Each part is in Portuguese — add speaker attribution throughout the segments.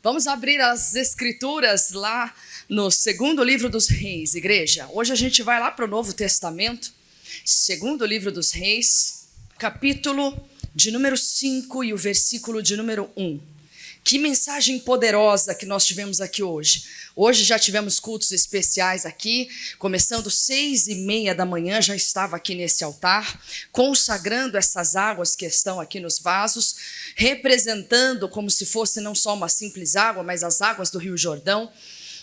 Speaker 1: Vamos abrir as escrituras lá no segundo livro dos Reis, igreja. Hoje a gente vai lá para o Novo Testamento, segundo livro dos Reis, capítulo de número 5 e o versículo de número 1. Que mensagem poderosa que nós tivemos aqui hoje. Hoje já tivemos cultos especiais aqui, começando 6:30 da manhã, já estava aqui nesse altar, consagrando essas águas que estão aqui nos vasos, representando como se fosse não só uma simples água, mas as águas do Rio Jordão.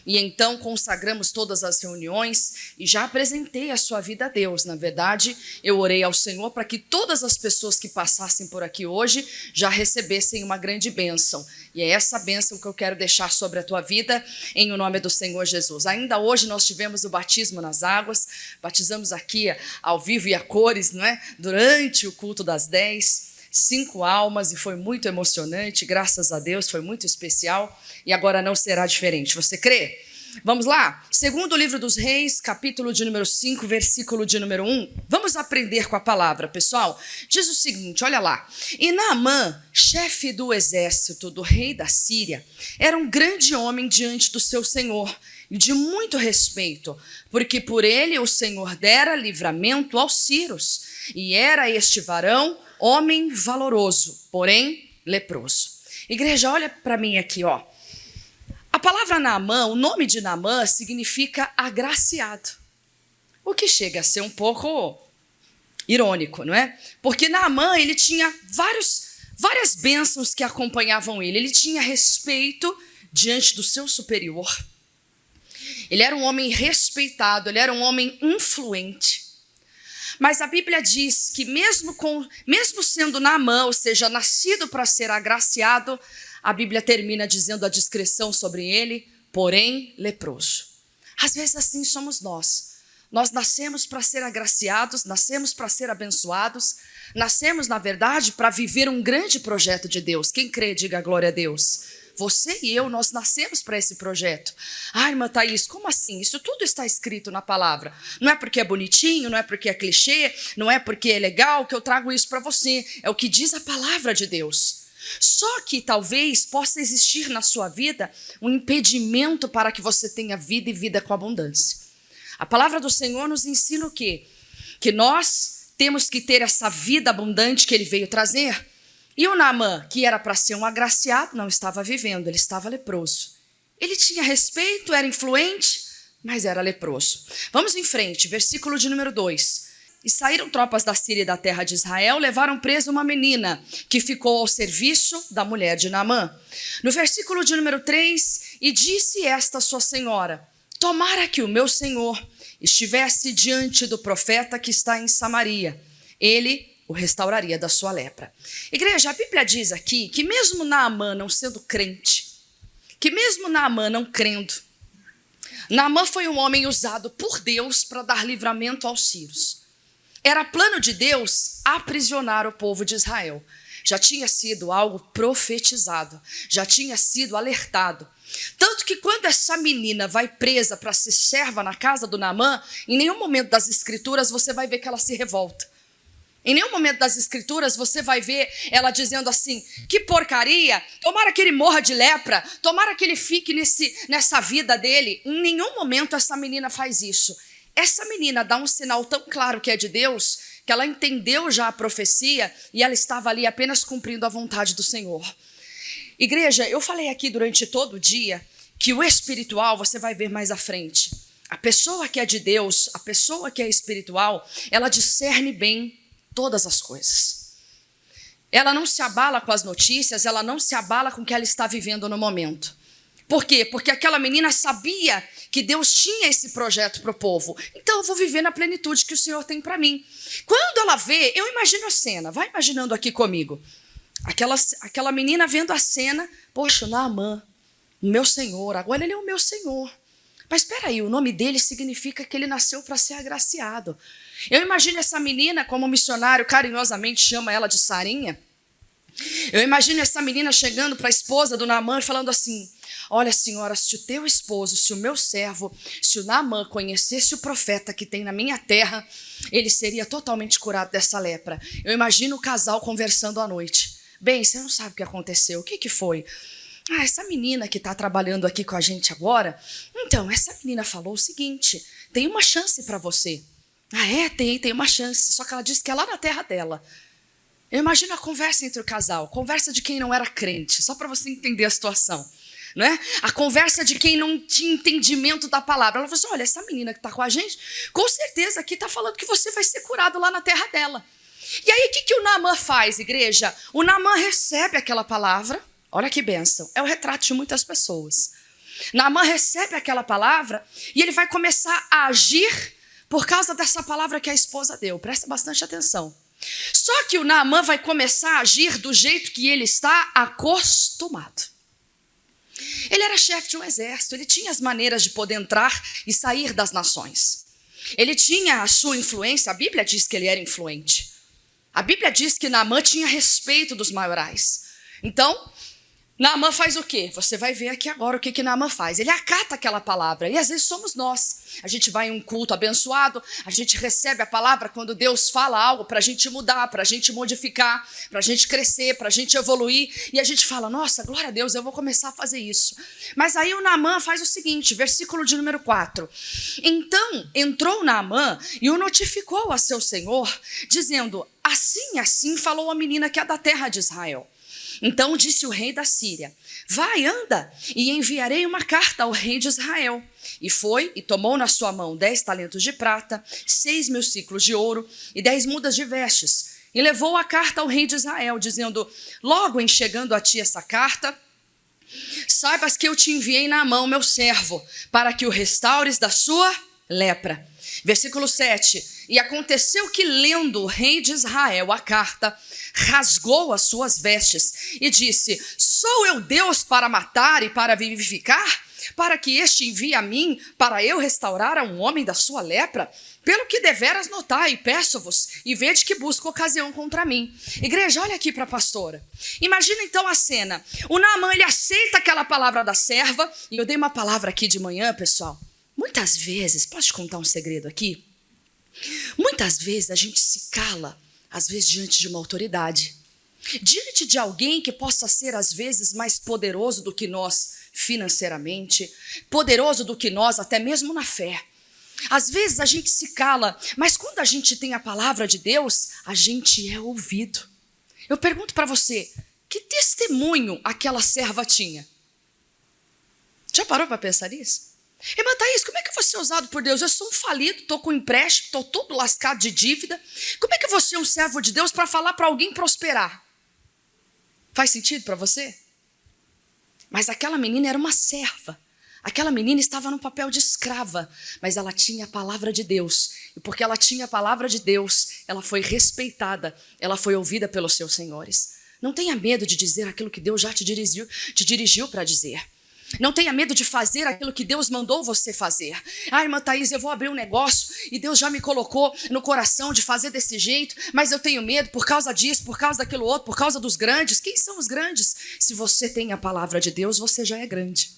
Speaker 1: E então consagramos todas as reuniões e já apresentei a sua vida a Deus. Na verdade, eu orei ao Senhor para que todas as pessoas que passassem por aqui hoje já recebessem uma grande bênção. E é essa bênção que eu quero deixar sobre a tua vida, em o nome do Senhor Jesus. Ainda hoje nós tivemos o batismo nas águas, batizamos aqui ao vivo e a cores, não é? Durante o culto das 10. 5 almas e foi muito emocionante, graças a Deus, foi muito especial e agora não será diferente. Você crê? Vamos lá? Segundo livro dos Reis, capítulo de número 5, versículo de número 1. Vamos aprender com a palavra, pessoal. Diz o seguinte, olha lá. E Naamã, chefe do exército do rei da Síria, era um grande homem diante do seu senhor e de muito respeito, porque por ele o Senhor dera livramento aos sírios. E era este varão homem valoroso, porém leproso. Igreja, olha para mim aqui, ó. A palavra Naamã, o nome de Naamã significa agraciado. O que chega a ser um pouco irônico, não é? Porque Naamã, ele tinha várias bênçãos que acompanhavam ele. Ele tinha respeito diante do seu superior. Ele era um homem respeitado, ele era um homem influente. Mas a Bíblia diz que mesmo sendo Naamã, ou seja, nascido para ser agraciado, a Bíblia termina dizendo a descrição sobre ele, porém leproso. Às vezes assim somos nós. Nós nascemos para ser agraciados, nascemos para ser abençoados, nascemos, na verdade, para viver um grande projeto de Deus. Quem crê, diga glória a Deus. Você e eu, nós nascemos para esse projeto. Ai, irmã Thaís, como assim? Isso tudo está escrito na palavra. Não é porque é bonitinho, não é porque é clichê, não é porque é legal que eu trago isso para você. É o que diz a palavra de Deus. Só que talvez possa existir na sua vida um impedimento para que você tenha vida e vida com abundância. A palavra do Senhor nos ensina o quê? Que nós temos que ter essa vida abundante que Ele veio trazer. E o Naamã, que era para ser um agraciado, não estava vivendo, ele estava leproso. Ele tinha respeito, era influente, mas era leproso. Vamos em frente, versículo de número 2. E saíram tropas da Síria e da terra de Israel, levaram presa uma menina, que ficou ao serviço da mulher de Naamã. No versículo de número 3, e disse esta sua senhora, tomara que o meu senhor estivesse diante do profeta que está em Samaria, ele o restauraria da sua lepra. Igreja, a Bíblia diz aqui que mesmo Naamã não sendo crente, que mesmo Naamã não crendo, Naamã foi um homem usado por Deus para dar livramento aos sírios. Era plano de Deus aprisionar o povo de Israel. Já tinha sido algo profetizado, já tinha sido alertado. Tanto que quando essa menina vai presa para ser serva na casa do Naamã, em nenhum momento das escrituras você vai ver que ela se revolta. Em nenhum momento das escrituras você vai ver ela dizendo assim, que porcaria, tomara que ele morra de lepra, tomara que ele fique nessa vida dele. Em nenhum momento essa menina faz isso. Essa menina dá um sinal tão claro que é de Deus, que ela entendeu já a profecia e ela estava ali apenas cumprindo a vontade do Senhor. Igreja, eu falei aqui durante todo o dia que o espiritual você vai ver mais à frente. A pessoa que é de Deus, a pessoa que é espiritual, ela discerne bem todas as coisas. Ela não se abala com as notícias, ela não se abala com o que ela está vivendo no momento. Por quê? Porque aquela menina sabia que Deus tinha esse projeto para o povo. Então eu vou viver na plenitude que o Senhor tem para mim. Quando ela vê, eu imagino a cena, vai imaginando aqui comigo. Aquela menina vendo a cena, poxa, Naamã, meu Senhor, agora ele é o meu Senhor. Mas espera aí, o nome dele significa que ele nasceu para ser agraciado. Eu imagino essa menina, como o missionário carinhosamente chama ela de Sarinha. Eu imagino essa menina chegando para a esposa do Naamã e falando assim, olha senhora, se o teu esposo, se o meu servo, se o Naamã conhecesse o profeta que tem na minha terra, ele seria totalmente curado dessa lepra. Eu imagino o casal conversando à noite. Bem, você não sabe o que aconteceu, o que foi? essa menina que está trabalhando aqui com a gente agora, então, essa menina falou o seguinte, tem uma chance para você. Tem uma chance, só que ela disse que é lá na terra dela. Eu imagino a conversa entre o casal, conversa de quem não era crente, só para você entender a situação. Né? A conversa de quem não tinha entendimento da palavra. Ela falou assim, olha, essa menina que está com a gente, com certeza aqui está falando que você vai ser curado lá na terra dela. E aí, o que o Naamã faz, igreja? O Naamã recebe aquela palavra. Olha que bênção. É o retrato de muitas pessoas. Naamã recebe aquela palavra e ele vai começar a agir por causa dessa palavra que a esposa deu. Presta bastante atenção. Só que o Naamã vai começar a agir do jeito que ele está acostumado. Ele era chefe de um exército, ele tinha as maneiras de poder entrar e sair das nações. Ele tinha a sua influência, a Bíblia diz que ele era influente. A Bíblia diz que Naamã tinha respeito dos maiorais. Então, Naamã faz o quê? Você vai ver aqui agora o que Naamã faz. Ele acata aquela palavra. E às vezes somos nós. A gente vai em um culto abençoado, a gente recebe a palavra quando Deus fala algo para a gente mudar, para a gente modificar, para a gente crescer, para a gente evoluir. E a gente fala, nossa, glória a Deus, eu vou começar a fazer isso. Mas aí o Naamã faz o seguinte, versículo de número 4. Então entrou Naamã e o notificou a seu senhor, dizendo, assim falou a menina que é da terra de Israel. Então disse o rei da Síria, vai, anda, e enviarei uma carta ao rei de Israel. E foi, e tomou na sua mão 10 talentos de prata, 6.000 siclos de ouro e 10 mudas de vestes. E levou a carta ao rei de Israel, dizendo, logo em chegando a ti essa carta, saibas que eu te enviei na mão, meu servo, para que o restaures da sua lepra. Versículo 7, e aconteceu que lendo o rei de Israel a carta, rasgou as suas vestes e disse, sou eu Deus para matar e para vivificar? Para que este envie a mim, para eu restaurar a um homem da sua lepra? Pelo que deveras notai, peço-vos, e vede que busco ocasião contra mim. Igreja, olha aqui para a pastora. Imagina então a cena. O Naamã, ele aceita aquela palavra da serva, e eu dei uma palavra aqui de manhã, pessoal. Muitas vezes, posso te contar um segredo aqui? Muitas vezes a gente se cala, às vezes diante de uma autoridade, diante de alguém que possa ser às vezes mais poderoso do que nós financeiramente, poderoso do que nós até mesmo na fé. Às vezes a gente se cala, mas quando a gente tem a palavra de Deus, a gente é ouvido. Eu pergunto para você, que testemunho aquela serva tinha? Já parou para pensar nisso? Irmã Thaís, como é que eu vou ser usado por Deus? Eu sou um falido, estou com empréstimo, estou todo lascado de dívida. Como é que eu vou ser um servo de Deus para falar para alguém prosperar? Faz sentido para você? Mas aquela menina era uma serva. Aquela menina estava no papel de escrava, mas ela tinha a palavra de Deus. E porque ela tinha a palavra de Deus, ela foi respeitada, ela foi ouvida pelos seus senhores. Não tenha medo de dizer aquilo que Deus já te dirigiu para dizer. Não tenha medo de fazer aquilo que Deus mandou você fazer. Irmã Thaís, eu vou abrir um negócio e Deus já me colocou no coração de fazer desse jeito, mas eu tenho medo por causa disso, por causa daquilo outro, por causa dos grandes. Quem são os grandes? Se você tem a palavra de Deus, você já é grande.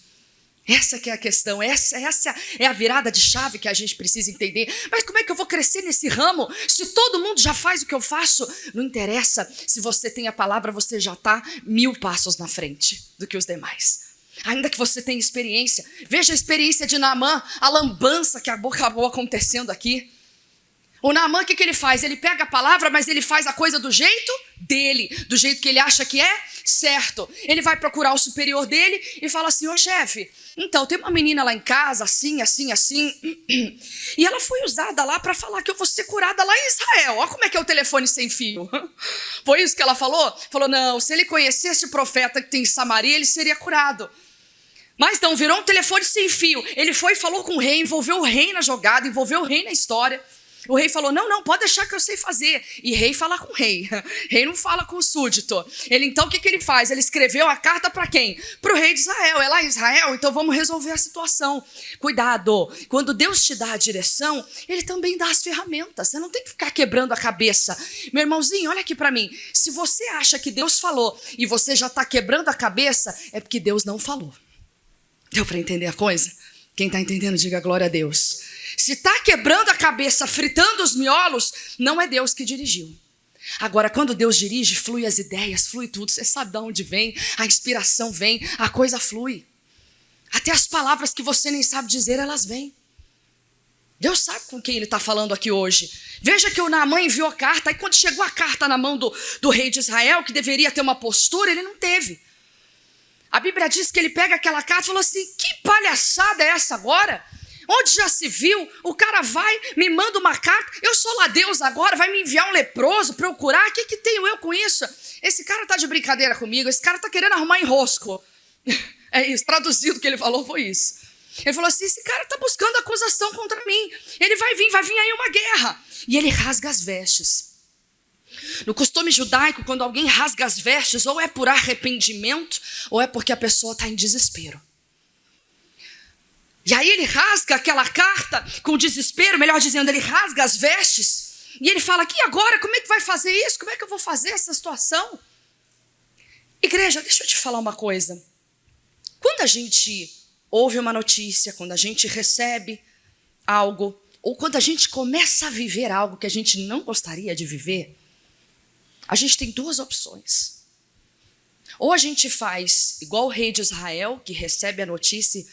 Speaker 1: Essa que é a questão, essa é a virada de chave que a gente precisa entender. Mas como é que eu vou crescer nesse ramo se todo mundo já faz o que eu faço? Não interessa, se você tem a palavra, você já está 1000 passos na frente do que os demais. Ainda que você tenha experiência, veja a experiência de Naamã, a lambança que acabou acontecendo aqui. O Naamã, o que ele faz? Ele pega a palavra, mas ele faz a coisa do jeito dele, do jeito que ele acha que é certo. Ele vai procurar o superior dele e fala assim, ô chefe, então tem uma menina lá em casa, assim, e ela foi usada lá para falar que eu vou ser curada lá em Israel. Olha como é que é o telefone sem fio. Foi isso que ela falou? Falou, não, se ele conhecesse o profeta que tem em Samaria, ele seria curado. Mas não, virou um telefone sem fio. Ele foi e falou com o rei, envolveu o rei na jogada, envolveu o rei na história. O rei falou, não, pode deixar que eu sei fazer. E rei fala com o rei. Rei não fala com o súdito. Ele então, o que ele faz? Ele escreveu a carta para quem? Para o rei de Israel. É lá em Israel? Então vamos resolver a situação. Cuidado, quando Deus te dá a direção, ele também dá as ferramentas. Você não tem que ficar quebrando a cabeça. Meu irmãozinho, olha aqui para mim. Se você acha que Deus falou e você já está quebrando a cabeça, é porque Deus não falou. Deu para entender a coisa? Quem está entendendo, diga glória a Deus. Se está quebrando a cabeça, fritando os miolos, não é Deus que dirigiu. Agora, quando Deus dirige, flui as ideias, flui tudo. Você sabe de onde vem, a inspiração vem, a coisa flui. Até as palavras que você nem sabe dizer, elas vêm. Deus sabe com quem ele está falando aqui hoje. Veja que o Naamã enviou a carta, e quando chegou a carta na mão do rei de Israel, que deveria ter uma postura, ele não teve. A Bíblia diz que ele pega aquela carta e falou assim: que palhaçada é essa agora? Onde já se viu? O cara vai, me manda uma carta, eu sou lá Deus agora, vai me enviar um leproso para eu curar? O que tenho eu com isso? Esse cara está de brincadeira comigo, esse cara está querendo arrumar enrosco. É isso, traduzido o que ele falou foi isso. Ele falou assim: esse cara está buscando acusação contra mim, ele vai vir aí uma guerra. E ele rasga as vestes. No costume judaico, quando alguém rasga as vestes, ou é por arrependimento, ou é porque a pessoa está em desespero. E aí ele rasga aquela carta com desespero, melhor dizendo, ele rasga as vestes, e ele fala: e agora, como é que vai fazer isso? Como é que eu vou fazer essa situação? Igreja, deixa eu te falar uma coisa. Quando a gente ouve uma notícia, quando a gente recebe algo, ou quando a gente começa a viver algo que a gente não gostaria de viver, a gente tem duas opções. Ou a gente faz igual o rei de Israel, que recebe a notícia e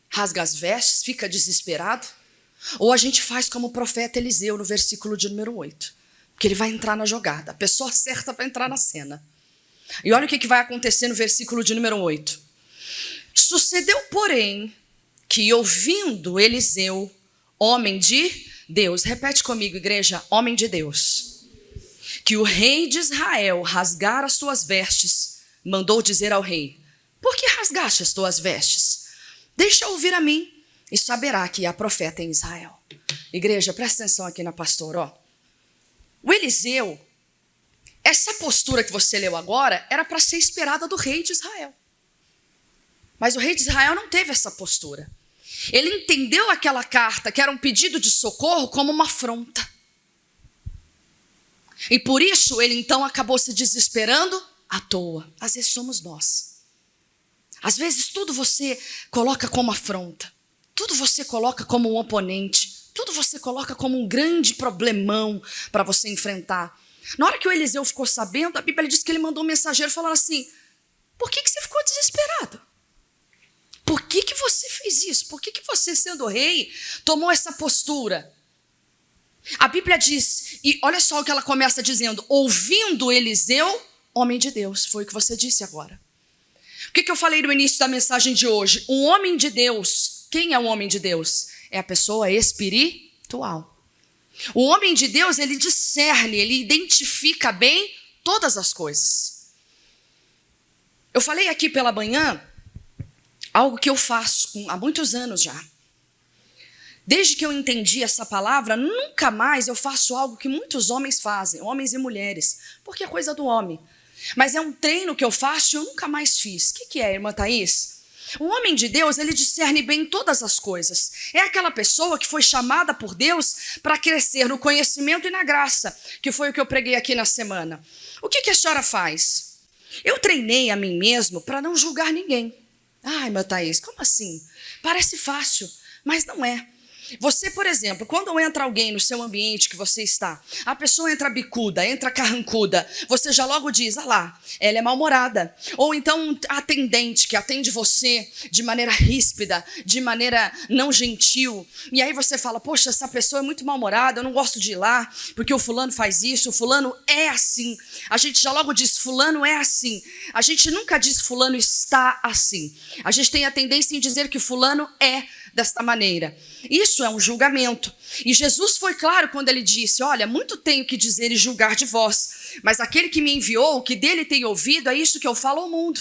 Speaker 1: rasga as vestes, fica desesperado. Ou a gente faz como o profeta Eliseu no versículo de número 8. Porque ele vai entrar na jogada, a pessoa certa vai entrar na cena. E olha o que vai acontecer no versículo de número 8. Sucedeu, porém, que ouvindo Eliseu, homem de Deus, repete comigo, igreja, homem de Deus, que o rei de Israel rasgara as suas vestes, mandou dizer ao rei: por que rasgaste as tuas vestes? Deixa ouvir a mim, e saberá que há profeta em Israel. Igreja, presta atenção aqui na pastora, ó. O Eliseu, essa postura que você leu agora, era para ser esperada do rei de Israel. Mas o rei de Israel não teve essa postura. Ele entendeu aquela carta, que era um pedido de socorro, como uma afronta. E por isso ele então acabou se desesperando à toa. Às vezes somos nós. Às vezes tudo você coloca como afronta. Tudo você coloca como um oponente. Tudo você coloca como um grande problemão para você enfrentar. Na hora que o Eliseu ficou sabendo, a Bíblia diz que ele mandou um mensageiro falando assim: por que você ficou desesperado? Por que você fez isso? Por que você, sendo rei, tomou essa postura? A Bíblia diz, e olha só o que ela começa dizendo: ouvindo Eliseu, homem de Deus. Foi o que você disse agora. O que eu falei no início da mensagem de hoje? Um homem de Deus. Quem é um homem de Deus? É a pessoa espiritual. O homem de Deus, ele discerne, ele identifica bem todas as coisas. Eu falei aqui pela manhã algo que eu faço há muitos anos já. Desde que eu entendi essa palavra, nunca mais eu faço algo que muitos homens fazem, homens e mulheres, porque é coisa do homem. Mas é um treino que eu faço e eu nunca mais fiz. O que é, irmã Thaís? O homem de Deus, ele discerne bem todas as coisas. É aquela pessoa que foi chamada por Deus para crescer no conhecimento e na graça, que foi o que eu preguei aqui na semana. O que a senhora faz? Eu treinei a mim mesmo para não julgar ninguém. Ai, irmã Thaís, como assim? Parece fácil, mas não é. Você, por exemplo, quando entra alguém no seu ambiente que você está, a pessoa entra bicuda, entra carrancuda, você já logo diz: ah lá, ela é mal-humorada. Ou então a atendente que atende você de maneira ríspida, de maneira não gentil. E aí você fala: poxa, essa pessoa é muito mal-humorada, eu não gosto de ir lá, porque o fulano faz isso, o fulano é assim. A gente já logo diz: fulano é assim. A gente nunca diz fulano está assim. A gente tem a tendência em dizer que fulano é desta maneira. Isso é um julgamento. E Jesus foi claro quando ele disse: olha, muito tenho que dizer e julgar de vós, mas aquele que me enviou, o que dele tem ouvido, é isso que eu falo ao mundo.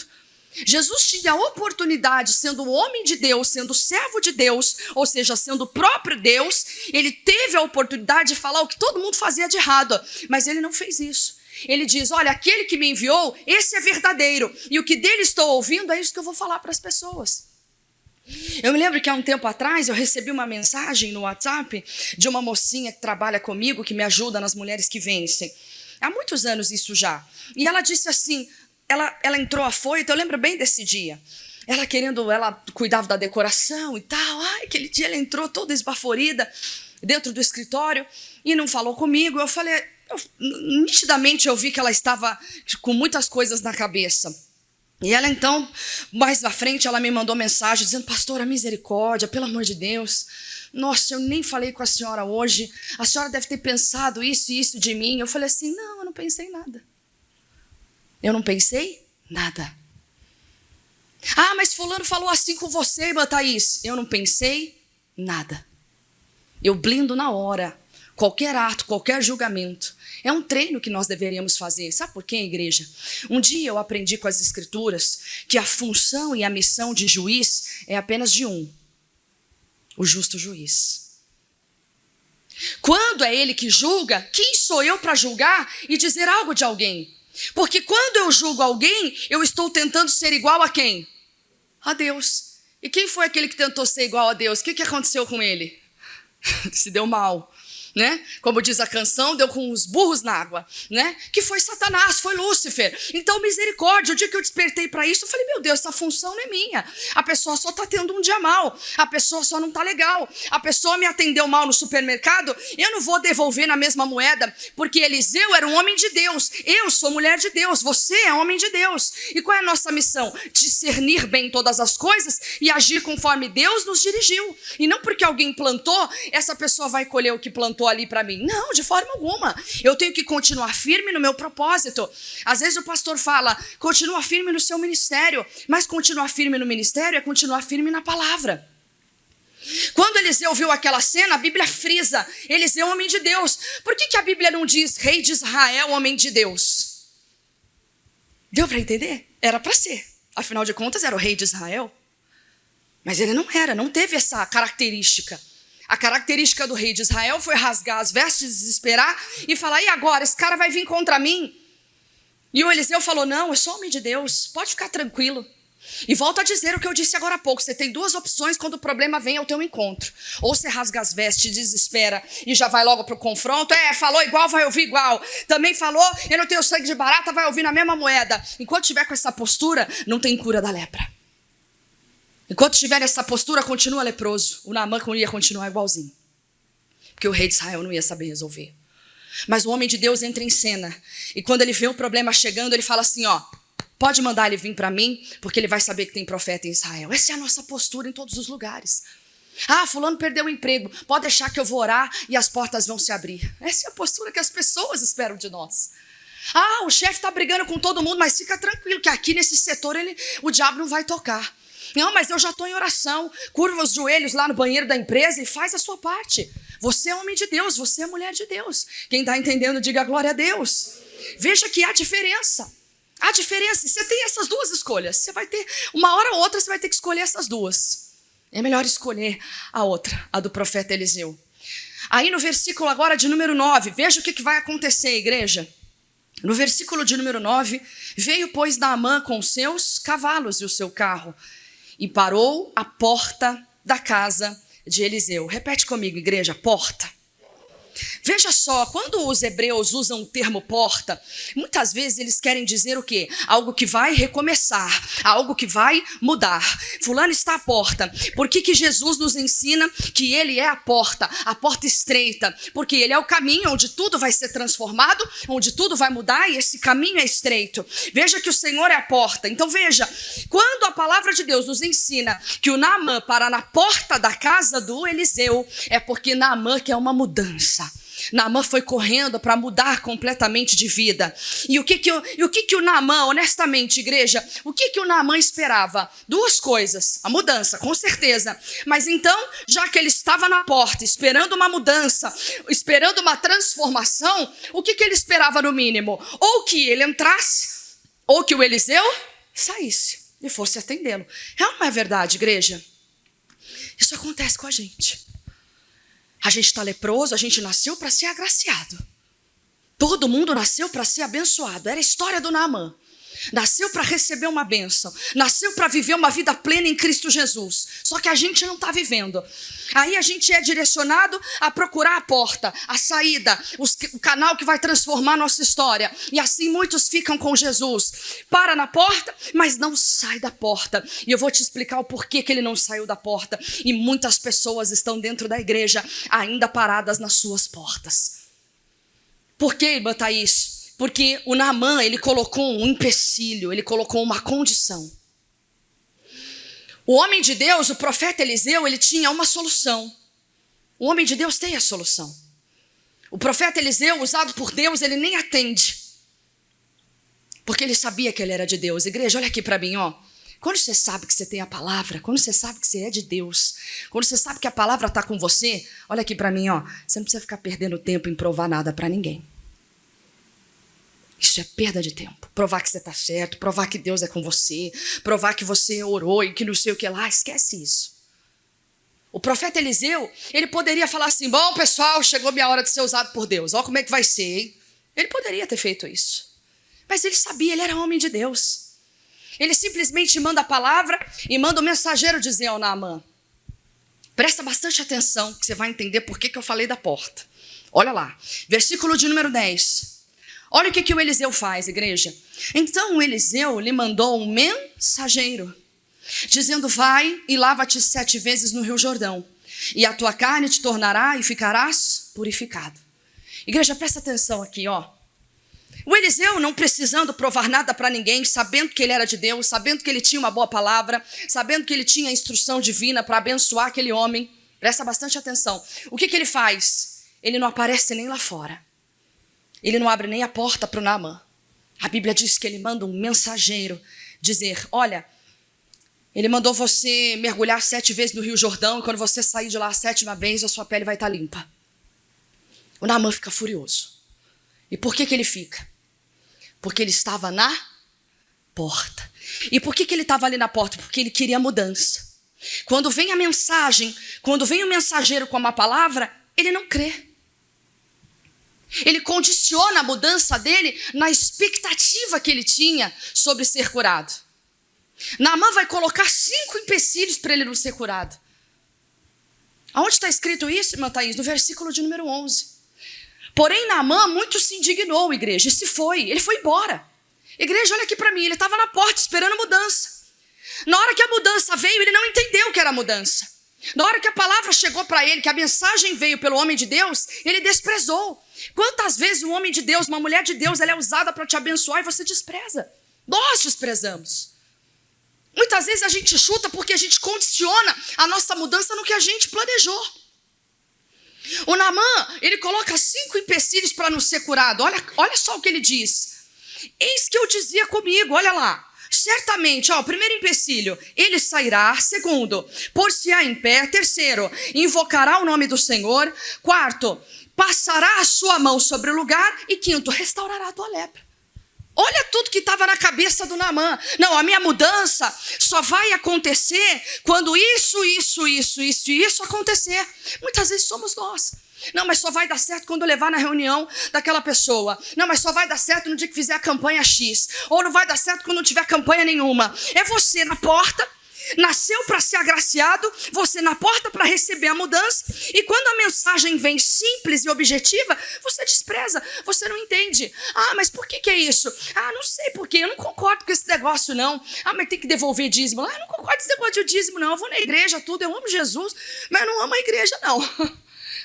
Speaker 1: Jesus tinha a oportunidade, sendo homem de Deus, sendo servo de Deus, ou seja, sendo o próprio Deus, ele teve a oportunidade de falar o que todo mundo fazia de errado, mas ele não fez isso. Ele diz: olha, aquele que me enviou, esse é verdadeiro, e o que dele estou ouvindo é isso que eu vou falar para as pessoas. Eu me lembro que há um tempo atrás eu recebi uma mensagem no WhatsApp de uma mocinha que trabalha comigo, que me ajuda nas Mulheres que Vencem. Há muitos anos isso já. E ela disse assim, ela entrou afoita, eu lembro bem desse dia. Ela cuidava da decoração e tal. Ai, aquele dia ela entrou toda esbaforida dentro do escritório e não falou comigo. Eu falei: Nitidamente eu vi que ela estava com muitas coisas na cabeça. E ela então, mais na frente, ela me mandou mensagem dizendo: pastora, misericórdia, pelo amor de Deus. Nossa, eu nem falei com a senhora hoje. A senhora deve ter pensado isso e isso de mim. Eu falei assim: não, eu não pensei nada. Eu não pensei nada. Ah, mas fulano falou assim com você, irmã Thaís. Eu não pensei nada. Eu blindo na hora. Qualquer ato, qualquer julgamento. É um treino que nós deveríamos fazer. Sabe por quê, igreja? Um dia eu aprendi com as escrituras que a função e a missão de juiz é apenas de um: o justo juiz. Quando é ele que julga, quem sou eu para julgar e dizer algo de alguém? Porque quando eu julgo alguém, eu estou tentando ser igual a quem? A Deus. E quem foi aquele que tentou ser igual a Deus? O que aconteceu com ele? Se deu mal. Né? Como diz a canção, deu com os burros na água, né? Que foi Satanás, foi Lúcifer. Então, misericórdia, o dia que eu despertei para isso, eu falei: meu Deus, essa função não é minha. A pessoa só está tendo um dia mal, a pessoa só não está legal, a pessoa me atendeu mal no supermercado, eu não vou devolver na mesma moeda, porque Eliseu era um homem de Deus, eu sou mulher de Deus, você é homem de Deus. E qual é a nossa missão? Discernir bem todas as coisas e agir conforme Deus nos dirigiu. E não porque alguém plantou, essa pessoa vai colher o que plantou ali para mim. Não, de forma alguma. Eu tenho que continuar firme no meu propósito. Às vezes o pastor fala: continua firme no seu ministério. Mas continuar firme no ministério é continuar firme na palavra. Quando Eliseu viu aquela cena, a Bíblia frisa: Eliseu, homem de Deus. Por que a Bíblia não diz rei de Israel, homem de Deus? Deu para entender? Era para ser. Afinal de contas, era o rei de Israel. Mas ele não era, não teve essa característica. A característica do rei de Israel foi rasgar as vestes, desesperar e falar: e agora? Esse cara vai vir contra mim? E o Eliseu falou: não, eu sou homem de Deus, pode ficar tranquilo. E volto a dizer o que eu disse agora há pouco: você tem duas opções quando o problema vem ao teu encontro. Ou você rasga as vestes, desespera e já vai logo para o confronto. Falou igual, vai ouvir igual. Também falou: eu não tenho sangue de barata, vai ouvir na mesma moeda. Enquanto tiver com essa postura, não tem cura da lepra. Enquanto estiver nessa postura, continua leproso. O Naamã ia continuar igualzinho. Porque o rei de Israel não ia saber resolver. Mas o homem de Deus entra em cena. E quando ele vê o problema chegando, ele fala assim: pode mandar ele vir para mim, porque ele vai saber que tem profeta em Israel. Essa é a nossa postura em todos os lugares. Ah, fulano perdeu o emprego. Pode deixar que eu vou orar e as portas vão se abrir. Essa é a postura que as pessoas esperam de nós. Ah, o chefe está brigando com todo mundo, mas fica tranquilo que aqui nesse setor o diabo não vai tocar. Não, mas eu já estou em oração. Curva os joelhos lá no banheiro da empresa e faz a sua parte. Você é homem de Deus, você é mulher de Deus. Quem está entendendo, diga glória a Deus. Veja que há diferença. Há diferença. Você tem essas duas escolhas. Você vai ter, uma hora ou outra, você vai ter que escolher essas duas. É melhor escolher a outra, a do profeta Eliseu. Aí no versículo agora de número 9, veja o que vai acontecer, igreja. No versículo de número 9, veio, pois, Naamã com os seus cavalos e o seu carro, e parou à porta da casa de Eliseu. Repete comigo, igreja: porta. Veja só, quando os hebreus usam o termo porta, muitas vezes eles querem dizer o quê? Algo que vai recomeçar, algo que vai mudar. Fulano está à porta. Por que Jesus nos ensina que ele é a porta estreita? Porque ele é o caminho onde tudo vai ser transformado, onde tudo vai mudar, e esse caminho é estreito. Veja que o Senhor é a porta. Então veja, quando a palavra de Deus nos ensina que o Naamã para na porta da casa do Eliseu, é porque Naamã quer uma mudança. Naamã foi correndo para mudar completamente de vida. E o que o Naamã, honestamente, igreja, o que o Naamã esperava? Duas coisas: a mudança, com certeza. Mas então, já que ele estava na porta, esperando uma mudança, esperando uma transformação, o que ele esperava no mínimo? Ou que ele entrasse, ou que o Eliseu saísse e fosse atendê-lo. Não é verdade, igreja? Isso acontece com a gente. A gente está leproso, a gente nasceu para ser agraciado. Todo mundo nasceu para ser abençoado. Era a história do Naamã. Nasceu para receber uma bênção. Nasceu para viver uma vida plena em Cristo Jesus. Só que a gente não está vivendo. Aí a gente é direcionado a procurar a porta, a saída, o canal que vai transformar a nossa história. E assim muitos ficam com Jesus. Para na porta, mas não sai da porta. E eu vou te explicar o porquê que ele não saiu da porta. E muitas pessoas estão dentro da igreja ainda paradas nas suas portas. Por quê, irmã Thaís? Porque o Naamã, ele colocou um empecilho, ele colocou uma condição. O homem de Deus, o profeta Eliseu, ele tinha uma solução. O homem de Deus tem a solução. O profeta Eliseu, usado por Deus, ele nem atende. Porque ele sabia que ele era de Deus. Igreja, olha aqui para mim, ó. Quando você sabe que você tem a palavra, quando você sabe que você é de Deus, quando você sabe que a palavra está com você, olha aqui para mim, ó. Você não precisa ficar perdendo tempo em provar nada para ninguém. Isso é perda de tempo. Provar que você está certo, provar que Deus é com você, provar que você orou e que não sei o que lá. Esquece isso. O profeta Eliseu, ele poderia falar assim, bom, pessoal, chegou minha hora de ser usado por Deus. Olha como é que vai ser, hein? Ele poderia ter feito isso. Mas ele sabia, ele era homem de Deus. Ele simplesmente manda a palavra e manda o mensageiro dizer ao Naamã. Presta bastante atenção, que você vai entender por que eu falei da porta. Olha lá, versículo de número 10. Olha o que o Eliseu faz, igreja. Então o Eliseu lhe mandou um mensageiro, dizendo, vai e lava-te 7 vezes no Rio Jordão, e a tua carne te tornará e ficarás purificado. Igreja, presta atenção aqui, ó. O Eliseu, não precisando provar nada para ninguém, sabendo que ele era de Deus, sabendo que ele tinha uma boa palavra, sabendo que ele tinha a instrução divina para abençoar aquele homem, presta bastante atenção. O que ele faz? Ele não aparece nem lá fora. Ele não abre nem a porta para o Naamã. A Bíblia diz que ele manda um mensageiro dizer, olha, ele mandou você mergulhar 7 vezes no Rio Jordão e quando você sair de lá a 7ª vez, a sua pele vai estar limpa. O Naamã fica furioso. E por que ele fica? Porque ele estava na porta. E por que ele estava ali na porta? Porque ele queria mudança. Quando vem a mensagem, quando vem o mensageiro com uma palavra, ele não crê. Ele condiciona a mudança dele na expectativa que ele tinha sobre ser curado. Naamã vai colocar 5 empecilhos para ele não ser curado. Aonde está escrito isso, irmã Thaís? No versículo de número 11. Porém, Naamã muito se indignou, igreja, e se foi. Ele foi embora. Igreja, olha aqui para mim, ele estava na porta esperando mudança. Na hora que a mudança veio, ele não entendeu o que era mudança. Na hora que a palavra chegou para ele, que a mensagem veio pelo homem de Deus, ele desprezou. Quantas vezes um homem de Deus, uma mulher de Deus, ela é usada para te abençoar e você despreza? Nós desprezamos. Muitas vezes a gente chuta porque a gente condiciona a nossa mudança no que a gente planejou. O Naamã, ele coloca 5 empecilhos para não ser curado. Olha só o que ele diz. Eis que eu dizia comigo, olha lá. Certamente, ó, primeiro empecilho, ele sairá. Segundo, pôr-se-á em pé. Terceiro, invocará o nome do Senhor. Quarto, passará a sua mão sobre o lugar. E quinto, restaurará a tua lepra. Olha tudo que estava na cabeça do Naamã. Não, a minha mudança só vai acontecer quando isso acontecer. Muitas vezes somos nós. Não, mas só vai dar certo quando eu levar na reunião daquela pessoa. Não, mas só vai dar certo no dia que fizer a campanha X. Ou não vai dar certo quando não tiver campanha nenhuma. É você na porta, nasceu para ser agraciado, você na porta para receber a mudança. E quando a mensagem vem simples e objetiva, você despreza, você não entende. Ah, mas por que é isso? Ah, não sei por quê, eu não concordo com esse negócio não. Ah, mas tem que devolver dízimo. Ah, eu não concordo com esse negócio de dízimo não. Eu vou na igreja, tudo, eu amo Jesus, mas eu não amo a igreja não.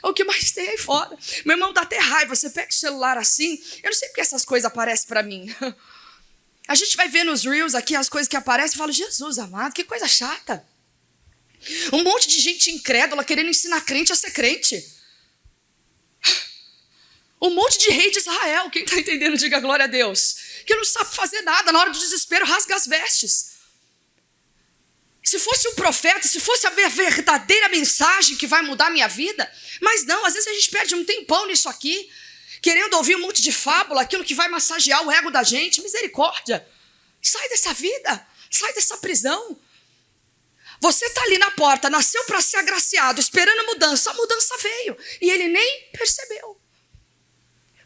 Speaker 1: O que mais tem aí fora? Meu irmão dá até raiva, você pega o celular assim, eu não sei porque essas coisas aparecem para mim. A gente vai ver nos Reels aqui as coisas que aparecem e fala, Jesus amado, que coisa chata. Um monte de gente incrédula querendo ensinar crente a ser crente. Um monte de rei de Israel, quem está entendendo, diga glória a Deus. Que não sabe fazer nada, na hora do desespero rasga as vestes. Se fosse um profeta, se fosse a verdadeira mensagem que vai mudar a minha vida, mas não, às vezes a gente perde um tempão nisso aqui, querendo ouvir um monte de fábula, aquilo que vai massagear o ego da gente. Misericórdia, sai dessa vida, sai dessa prisão. Você está ali na porta, nasceu para ser agraciado, esperando a mudança veio e ele nem percebeu.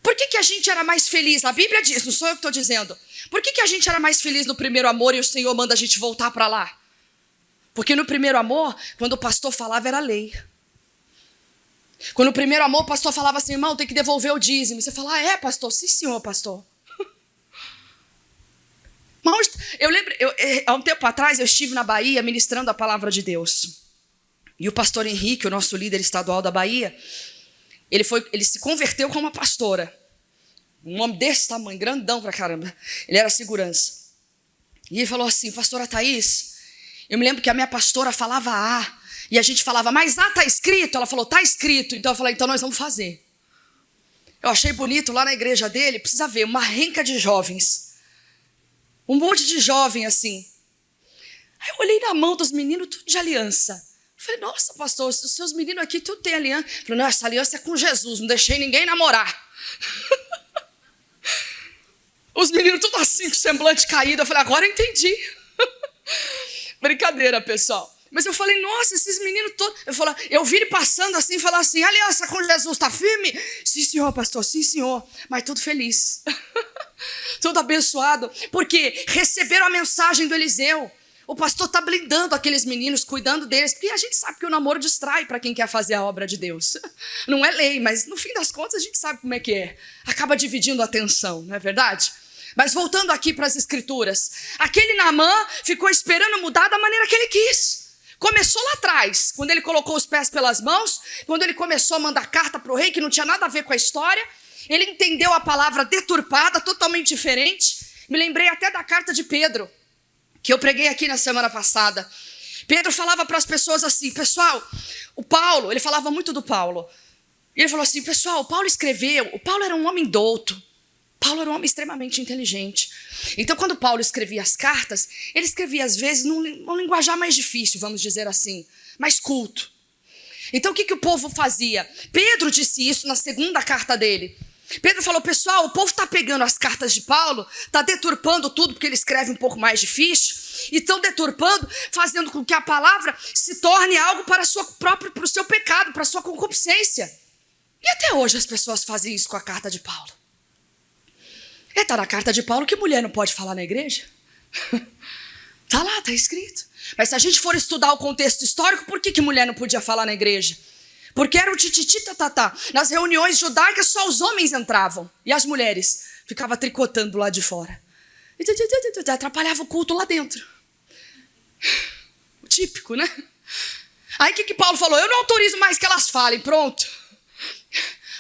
Speaker 1: Por que a gente era mais feliz? A Bíblia diz, não sou eu que estou dizendo. Por que a gente era mais feliz no primeiro amor e o Senhor manda a gente voltar para lá? Porque no primeiro amor, quando o pastor falava, era lei. Quando no primeiro amor, o pastor falava assim, irmão, tem que devolver o dízimo. Você fala, ah, é, pastor? Sim, senhor, pastor. Mas eu lembro, há um tempo atrás, eu estive na Bahia ministrando a palavra de Deus. E o pastor Henrique, o nosso líder estadual da Bahia, ele se converteu como uma pastora. Um homem desse tamanho, grandão pra caramba. Ele era segurança. E ele falou assim, pastora Thaís, eu me lembro que a minha pastora falava A, e a gente falava, mas A tá escrito? Ela falou, tá escrito. Então eu falei, então nós vamos fazer. Eu achei bonito lá na igreja dele, precisa ver, uma renca de jovens. Um monte de jovem assim. Aí eu olhei na mão dos meninos, tudo de aliança. Eu falei, nossa, pastor, os seus meninos aqui tudo tem aliança. Eu falei, não, essa aliança é com Jesus, não deixei ninguém namorar. Os meninos tudo assim, com o semblante caído. Eu falei, agora eu entendi. Brincadeira, pessoal. Mas eu falei, nossa, esses meninos todos... Eu vi ele passando assim, falar assim, aliança com Jesus, tá firme? Sim, senhor, pastor, sim, senhor. Mas tudo feliz. Tudo abençoado. Porque receberam a mensagem do Eliseu. O pastor está blindando aqueles meninos, cuidando deles, porque a gente sabe que o namoro distrai para quem quer fazer a obra de Deus. Não é lei, mas no fim das contas a gente sabe como é que é. Acaba dividindo a atenção, não é verdade? Mas voltando aqui para as escrituras, aquele Naamã ficou esperando mudar da maneira que ele quis. Começou lá atrás, quando ele colocou os pés pelas mãos, quando ele começou a mandar carta para o rei, que não tinha nada a ver com a história, ele entendeu a palavra deturpada, totalmente diferente. Me lembrei até da carta de Pedro, que eu preguei aqui na semana passada. Pedro falava para as pessoas assim, pessoal, o Paulo, ele falava muito do Paulo. E ele falou assim, pessoal, o Paulo era um homem douto. Paulo era um homem extremamente inteligente. Então, quando Paulo escrevia as cartas, ele escrevia às vezes num linguajar mais difícil, vamos dizer assim, mais culto. Então, o que o povo fazia? Pedro disse isso na segunda carta dele. Pedro falou, pessoal, o povo está pegando as cartas de Paulo, está deturpando tudo, porque ele escreve um pouco mais difícil, e estão deturpando, fazendo com que a palavra se torne algo para o seu pecado, para a sua concupiscência. E até hoje as pessoas fazem isso com a carta de Paulo. Está na carta de Paulo que mulher não pode falar na igreja. Está lá, está escrito. Mas se a gente for estudar o contexto histórico, por que mulher não podia falar na igreja? Porque era o tititi tatatá. Nas reuniões judaicas só os homens entravam. E as mulheres ficavam tricotando lá de fora. E atrapalhava o culto lá dentro. O típico, né? Aí o que Paulo falou? Eu não autorizo mais que elas falem, pronto.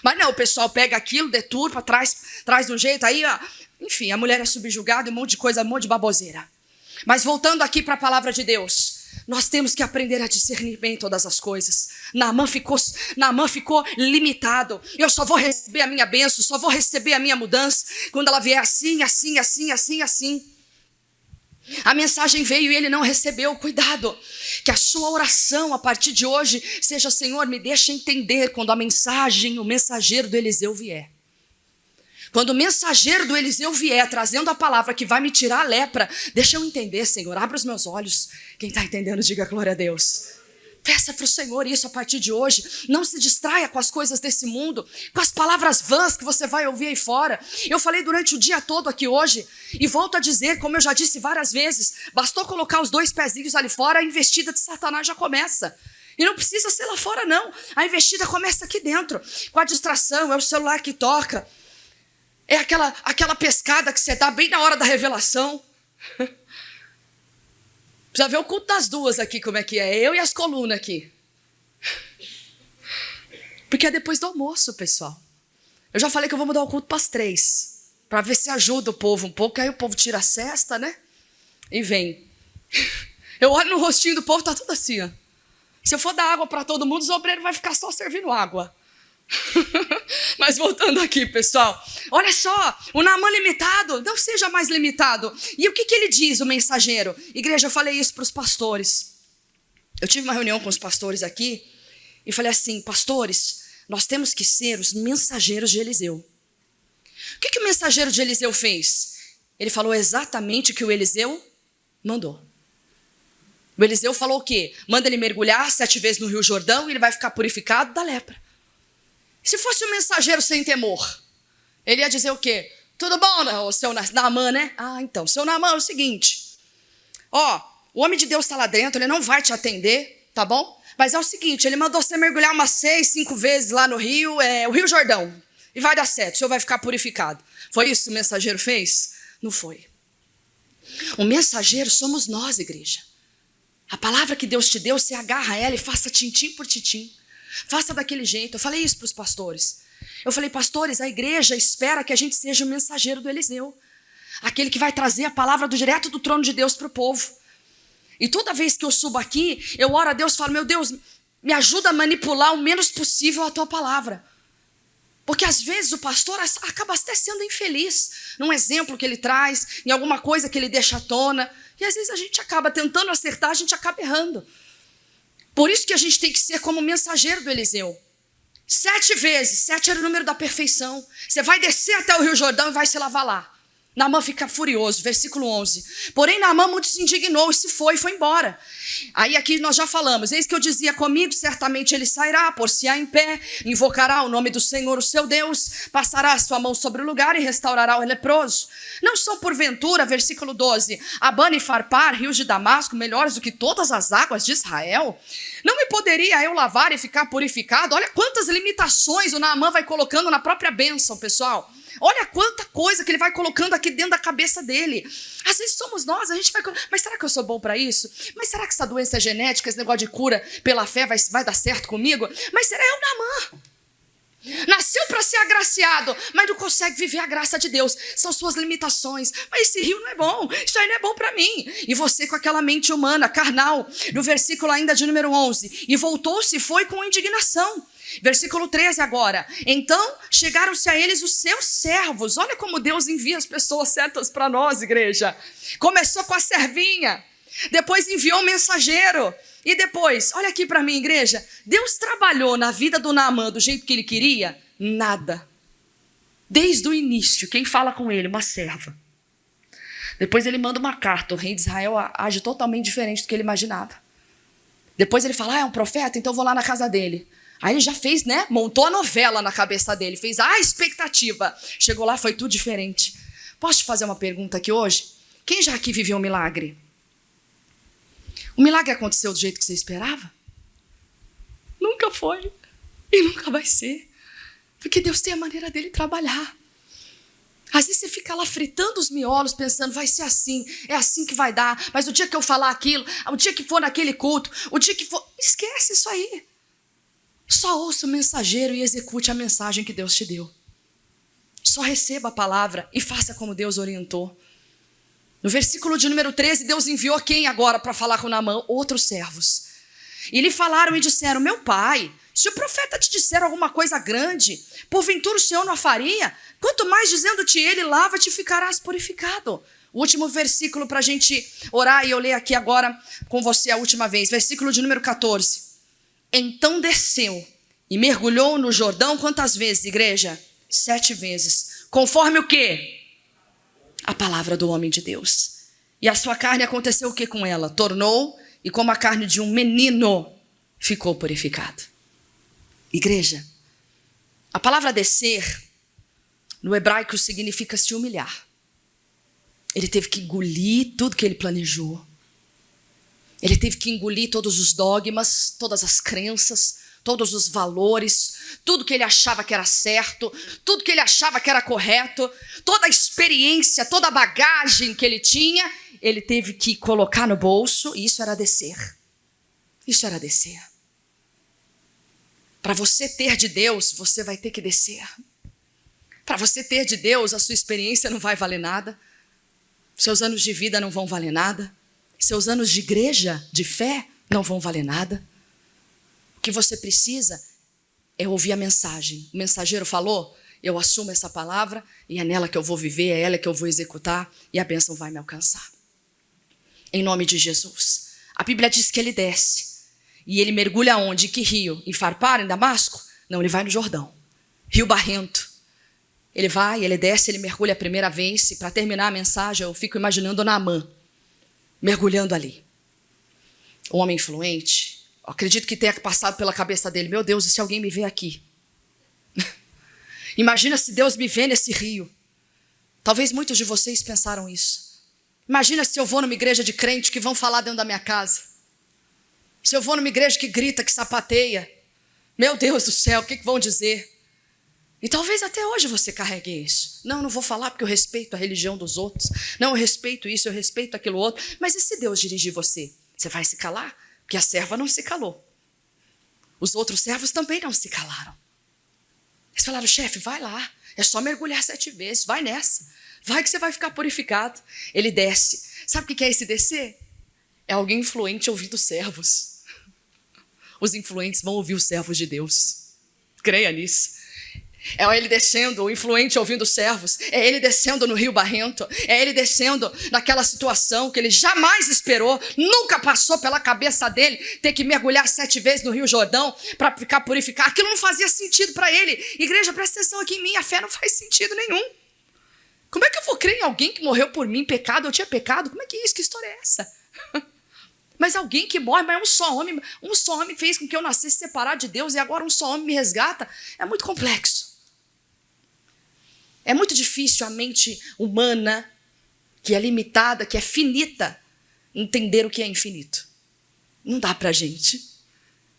Speaker 1: Mas não, o pessoal pega aquilo, deturpa, traz de um jeito. Aí, enfim, a mulher é subjugada e um monte de coisa, um monte de baboseira. Mas voltando aqui para a palavra de Deus, nós temos que aprender a discernir bem todas as coisas. Naamã ficou limitado. Eu só vou receber a minha bênção, só vou receber a minha mudança quando ela vier assim, assim, assim, assim, assim. A mensagem veio e ele não recebeu. Cuidado, que a sua oração a partir de hoje seja, Senhor, me deixa entender quando a mensagem, o mensageiro do Eliseu vier. Quando o mensageiro do Eliseu vier trazendo a palavra que vai me tirar a lepra, deixa eu entender, Senhor, abra os meus olhos. Quem está entendendo, diga glória a Deus. Peça para o Senhor isso a partir de hoje. Não se distraia com as coisas desse mundo, com as palavras vãs que você vai ouvir aí fora. Eu falei durante o dia todo aqui hoje, e volto a dizer, como eu já disse várias vezes, bastou colocar os 2 pezinhos ali fora, a investida de Satanás já começa. E não precisa ser lá fora, não. A investida começa aqui dentro, com a distração, é o celular que toca. É aquela pescada que você dá bem na hora da revelação. Precisa ver o culto das duas aqui, como é que é. Eu e as colunas aqui. Porque é depois do almoço, pessoal. Eu já falei que eu vou mudar o culto para as 3. Para ver se ajuda o povo um pouco. Aí o povo tira a cesta, né? E vem. Eu olho no rostinho do povo, tá tudo assim, ó. Se eu for dar água para todo mundo, os obreiros vão ficar só servindo água. Mas voltando aqui, pessoal, olha só, o Naamã limitado, não seja mais limitado. E o que ele diz, o mensageiro? Igreja, eu falei isso para os pastores. Eu tive uma reunião com os pastores aqui e falei assim, pastores, nós temos que ser os mensageiros de Eliseu. O que o mensageiro de Eliseu fez? Ele falou exatamente o que o Eliseu mandou. O Eliseu falou o quê? Manda ele mergulhar 7 vezes no Rio Jordão e ele vai ficar purificado da lepra. Se fosse um mensageiro sem temor, ele ia dizer o quê? Tudo bom, o seu Naamã, né? Então, seu Naamã é o seguinte. O homem de Deus está lá dentro, ele não vai te atender, tá bom? Mas é o seguinte, ele mandou você mergulhar umas 6, 5 vezes lá no rio, o Rio Jordão. E vai dar certo, o senhor vai ficar purificado. Foi isso que o mensageiro fez? Não foi. O mensageiro somos nós, igreja. A palavra que Deus te deu, você agarra ela e faça tintim por tintim. Faça daquele jeito. Eu falei isso para os pastores. Eu falei, pastores, a igreja espera que a gente seja o mensageiro do Eliseu. Aquele que vai trazer a palavra direto do trono de Deus para o povo. E toda vez que eu subo aqui, eu oro a Deus e falo, meu Deus, me ajuda a manipular o menos possível a tua palavra. Porque às vezes o pastor acaba até sendo infeliz num exemplo que ele traz, em alguma coisa que ele deixa à tona. E às vezes a gente acaba tentando acertar, a gente acaba errando. Por isso que a gente tem que ser como mensageiro do Eliseu. 7 vezes, 7 era o número da perfeição. Você vai descer até o Rio Jordão e vai se lavar lá. Naamã fica furioso, versículo 11. Porém, Naamã muito se indignou e se foi embora. Aí aqui nós já falamos, eis que eu dizia comigo, certamente ele sairá, por-se-á em pé, invocará o nome do Senhor, o seu Deus, passará a sua mão sobre o lugar e restaurará o leproso. Não são porventura, versículo 12, Abana e Farpar, rios de Damasco, melhores do que todas as águas de Israel? Não me poderia eu lavar e ficar purificado? Olha quantas limitações o Naamã vai colocando na própria bênção, pessoal. Olha quanta coisa que ele vai colocando aqui dentro da cabeça dele. Às vezes somos nós, a gente vai... Mas será que eu sou bom para isso? Mas será que essa doença é genética, esse negócio de cura pela fé vai dar certo comigo? Mas será eu Naamã? Nasceu para ser agraciado, mas não consegue viver a graça de Deus. São suas limitações. Mas esse rio não é bom, isso aí não é bom para mim. E você com aquela mente humana, carnal, no versículo ainda de número 11. E voltou-se e foi com indignação. Versículo 13 agora. Então chegaram-se a eles os seus servos. Olha como Deus envia as pessoas certas para nós, igreja. Começou com a servinha, depois enviou o mensageiro. E depois, olha aqui para mim, igreja. Deus trabalhou na vida do Naamã do jeito que ele queria? Nada. Desde o início, quem fala com ele? Uma serva. Depois ele manda uma carta. O rei de Israel age totalmente diferente do que ele imaginava. Depois ele fala, é um profeta? Então eu vou lá na casa dele. Aí ele já fez, né? Montou a novela na cabeça dele. Fez a expectativa. Chegou lá, foi tudo diferente. Posso te fazer uma pergunta aqui hoje? Quem já aqui viveu um milagre? O milagre aconteceu do jeito que você esperava? Nunca foi. E nunca vai ser. Porque Deus tem a maneira dele trabalhar. Às vezes você fica lá fritando os miolos, pensando, vai ser assim, é assim que vai dar. Mas o dia que eu falar aquilo, o dia que for naquele culto, o dia que for... Esquece isso aí. Só ouça o mensageiro e execute a mensagem que Deus te deu. Só receba a palavra e faça como Deus orientou. No versículo de número 13, Deus enviou quem agora para falar com Naamã? Outros servos. E lhe falaram e disseram, meu pai, se o profeta te disser alguma coisa grande, porventura o Senhor não a faria? Quanto mais dizendo-te ele, lava-te e ficarás purificado. O último versículo para a gente orar, e eu ler aqui agora com você a última vez. Versículo de número 14. Então desceu e mergulhou no Jordão quantas vezes, igreja? 7 vezes. Conforme o quê? A palavra do homem de Deus. E a sua carne aconteceu o que com ela? Tornou, e como a carne de um menino, ficou purificado. Igreja, a palavra descer, no hebraico significa se humilhar. Ele teve que engolir tudo que ele planejou. Ele teve que engolir todos os dogmas, todas as crenças, todos os valores, tudo que ele achava que era certo, tudo que ele achava que era correto, toda a experiência, toda a bagagem que ele tinha, ele teve que colocar no bolso, e isso era descer. Isso era descer. Para você ter de Deus, você vai ter que descer. Para você ter de Deus, a sua experiência não vai valer nada. Seus anos de vida não vão valer nada. Seus anos de igreja, de fé, não vão valer nada. O que você precisa é ouvir a mensagem. O mensageiro falou, eu assumo essa palavra e é nela que eu vou viver, é ela que eu vou executar e a bênção vai me alcançar. Em nome de Jesus. A Bíblia diz que ele desce. E ele mergulha onde? Que rio? Em Farpar, em Damasco? Não, ele vai no Jordão. Rio barrento. Ele vai, ele desce, ele mergulha a primeira vez. E para terminar a mensagem, eu fico imaginando Naamã mergulhando ali. Um homem influente. Acredito que tenha passado pela cabeça dele. Meu Deus, e se alguém me vê aqui? Imagina se Deus me vê nesse rio. Talvez muitos de vocês pensaram isso. Imagina se eu vou numa igreja de crente que vão falar dentro da minha casa. Se eu vou numa igreja que grita, que sapateia. Meu Deus do céu, o que vão dizer? E talvez até hoje você carregue isso. Não vou falar porque eu respeito a religião dos outros. Não, eu respeito isso, eu respeito aquilo outro. Mas e se Deus dirigir você? Você vai se calar? Porque a serva não se calou. Os outros servos também não se calaram. Eles falaram, chefe, vai lá, é só mergulhar 7 vezes, vai nessa, vai que você vai ficar purificado. Ele desce. Sabe o que é esse descer? É alguém influente ouvindo os servos. Os influentes vão ouvir os servos de Deus. Creia nisso. É ele descendo, o influente ouvindo os servos. É ele descendo no Rio Barrento. É ele descendo naquela situação que ele jamais esperou. Nunca passou pela cabeça dele ter que mergulhar 7 vezes no Rio Jordão para ficar purificado. Aquilo não fazia sentido para ele. Igreja, presta atenção aqui em mim. A fé não faz sentido nenhum. Como é que eu vou crer em alguém que morreu por mim em pecado? Eu tinha pecado? Como é que é isso? Que história é essa? Mas alguém que morre, mas um só homem fez com que eu nascesse separado de Deus e agora um só homem me resgata. É muito complexo. É muito difícil a mente humana, que é limitada, que é finita, entender o que é infinito. Não dá pra gente.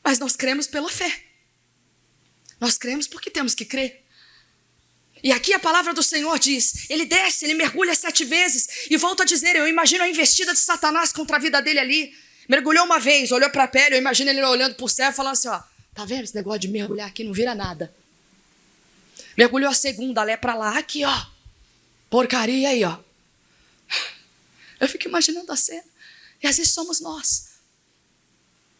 Speaker 1: Mas nós cremos pela fé. Nós cremos porque temos que crer. E aqui a palavra do Senhor diz, ele desce, ele mergulha 7 vezes e volta a dizer, eu imagino a investida de Satanás contra a vida dele ali. Mergulhou uma vez, olhou para a pele, eu imagino ele olhando para o céu e falando assim, ó, tá vendo esse negócio de mergulhar aqui, não vira nada. Mergulhou a segunda, lepra lá, aqui ó, porcaria aí ó. Eu fico imaginando a cena, e às vezes somos nós.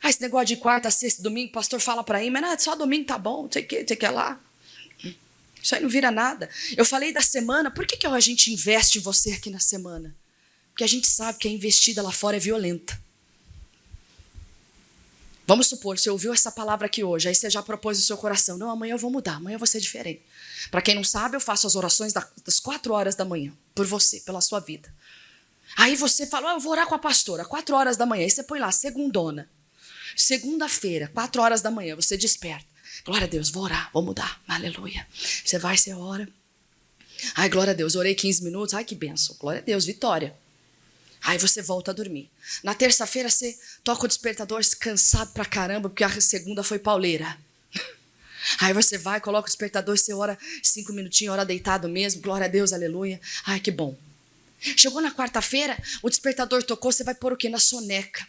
Speaker 1: Esse negócio de quarta, sexta, domingo, o pastor fala para mim, mas não, só domingo tá bom, tem que lá. Isso aí não vira nada. Eu falei da semana, por que a gente investe em você aqui na semana? Porque a gente sabe que a investida lá fora é violenta. Vamos supor, você ouviu essa palavra aqui hoje, aí você já propôs no seu coração, não, amanhã eu vou mudar, amanhã eu vou ser diferente. Para quem não sabe, eu faço as orações das 4 horas da manhã, por você, pela sua vida. Aí você fala, eu vou orar com a pastora, 4 horas da manhã, aí você põe lá, segundona. Segunda-feira, 4 horas da manhã, você desperta. Glória a Deus, vou orar, vou mudar, aleluia. Você vai, você ora. Ai, glória a Deus, orei 15 minutos, ai que bênção, glória a Deus, vitória. Aí você volta a dormir. Na terça-feira você toca o despertador cansado pra caramba, porque a segunda foi pauleira. Aí você vai, coloca o despertador, você ora 5 minutinhos, ora deitado mesmo, glória a Deus, aleluia. Ai, que bom. Chegou na quarta-feira, o despertador tocou, você vai pôr o quê? Na soneca.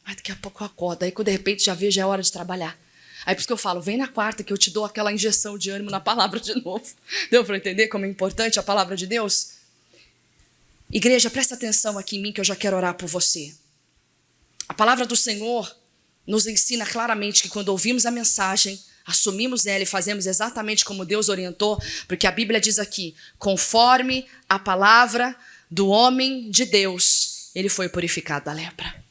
Speaker 1: Aí daqui a pouco eu acordo, aí de repente já vejo, já é hora de trabalhar. Aí por isso que eu falo, vem na quarta que eu te dou aquela injeção de ânimo na palavra de novo. Deu para entender como é importante a palavra de Deus? Igreja, presta atenção aqui em mim que eu já quero orar por você. A palavra do Senhor nos ensina claramente que quando ouvimos a mensagem, assumimos ela e fazemos exatamente como Deus orientou, porque a Bíblia diz aqui, conforme a palavra do homem de Deus, ele foi purificado da lepra.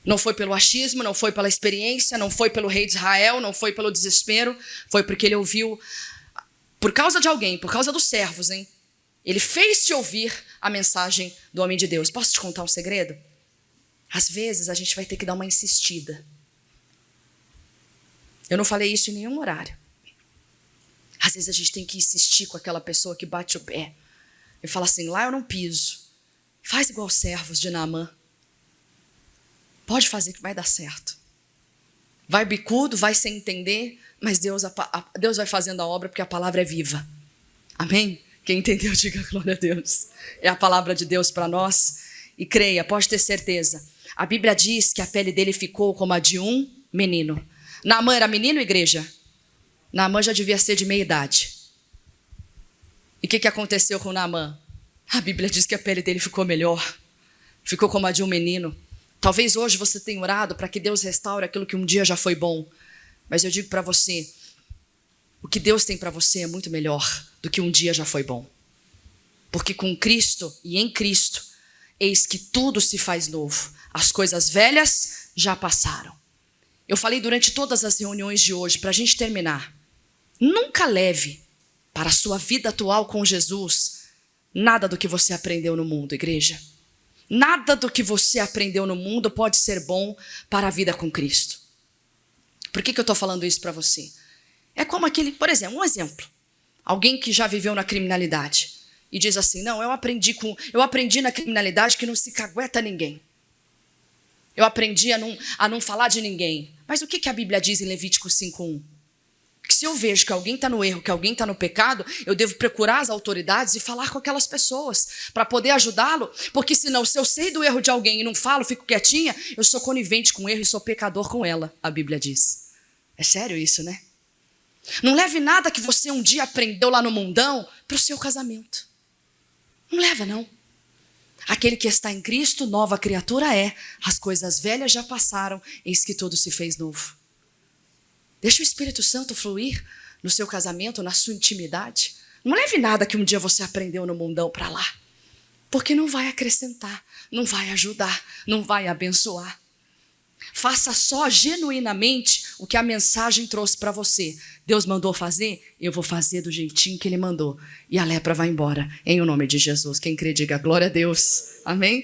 Speaker 1: Não foi pelo achismo, não foi pela experiência, não foi pelo rei de Israel, não foi pelo desespero, foi porque ele ouviu, por causa de alguém, por causa dos servos, hein? Ele fez-te ouvir a mensagem do homem de Deus. Posso te contar um segredo? Às vezes a gente vai ter que dar uma insistida. Eu não falei isso em nenhum horário. Às vezes a gente tem que insistir com aquela pessoa que bate o pé e fala assim, lá eu não piso. Faz igual os servos de Naamã. Pode fazer que vai dar certo. Vai bicudo, vai sem entender, mas Deus vai fazendo a obra porque a palavra é viva. Amém? Quem entendeu, diga glória a Deus. É a palavra de Deus para nós. E creia, pode ter certeza. A Bíblia diz que a pele dele ficou como a de um menino. Naamã era menino, igreja? Naamã já devia ser de meia idade. E o que aconteceu com Naamã? A Bíblia diz que a pele dele ficou melhor. Ficou como a de um menino. Talvez hoje você tenha orado para que Deus restaure aquilo que um dia já foi bom. Mas eu digo para você, o que Deus tem para você é muito melhor do que um dia já foi bom. Porque com Cristo e em Cristo, eis que tudo se faz novo. As coisas velhas já passaram. Eu falei durante todas as reuniões de hoje, para a gente terminar, nunca leve para a sua vida atual com Jesus nada do que você aprendeu no mundo, igreja. Nada do que você aprendeu no mundo pode ser bom para a vida com Cristo. Por que eu estou falando isso para você? É como aquele, por exemplo, um exemplo. Alguém que já viveu na criminalidade e diz assim, não, eu aprendi na criminalidade que não se cagueta ninguém. Eu aprendi a não falar de ninguém. Mas o que a Bíblia diz em Levítico 5:1? Que se eu vejo que alguém está no erro, que alguém está no pecado, eu devo procurar as autoridades e falar com aquelas pessoas para poder ajudá-lo. Porque senão, se eu sei do erro de alguém e não falo, fico quietinha, eu sou conivente com o erro e sou pecador com ela, a Bíblia diz. É sério isso, né? Não leve nada que você um dia aprendeu lá no mundão para o seu casamento. Não leva, não. Aquele que está em Cristo, nova criatura é. As coisas velhas já passaram, eis que tudo se fez novo. Deixa o Espírito Santo fluir no seu casamento, na sua intimidade. Não leve nada que um dia você aprendeu no mundão para lá. Porque não vai acrescentar, não vai ajudar, não vai abençoar. Faça só genuinamente o que a mensagem trouxe para você. Deus mandou fazer? Eu vou fazer do jeitinho que Ele mandou. E a lepra vai embora, em o nome de Jesus. Quem crê, diga glória a Deus. Amém?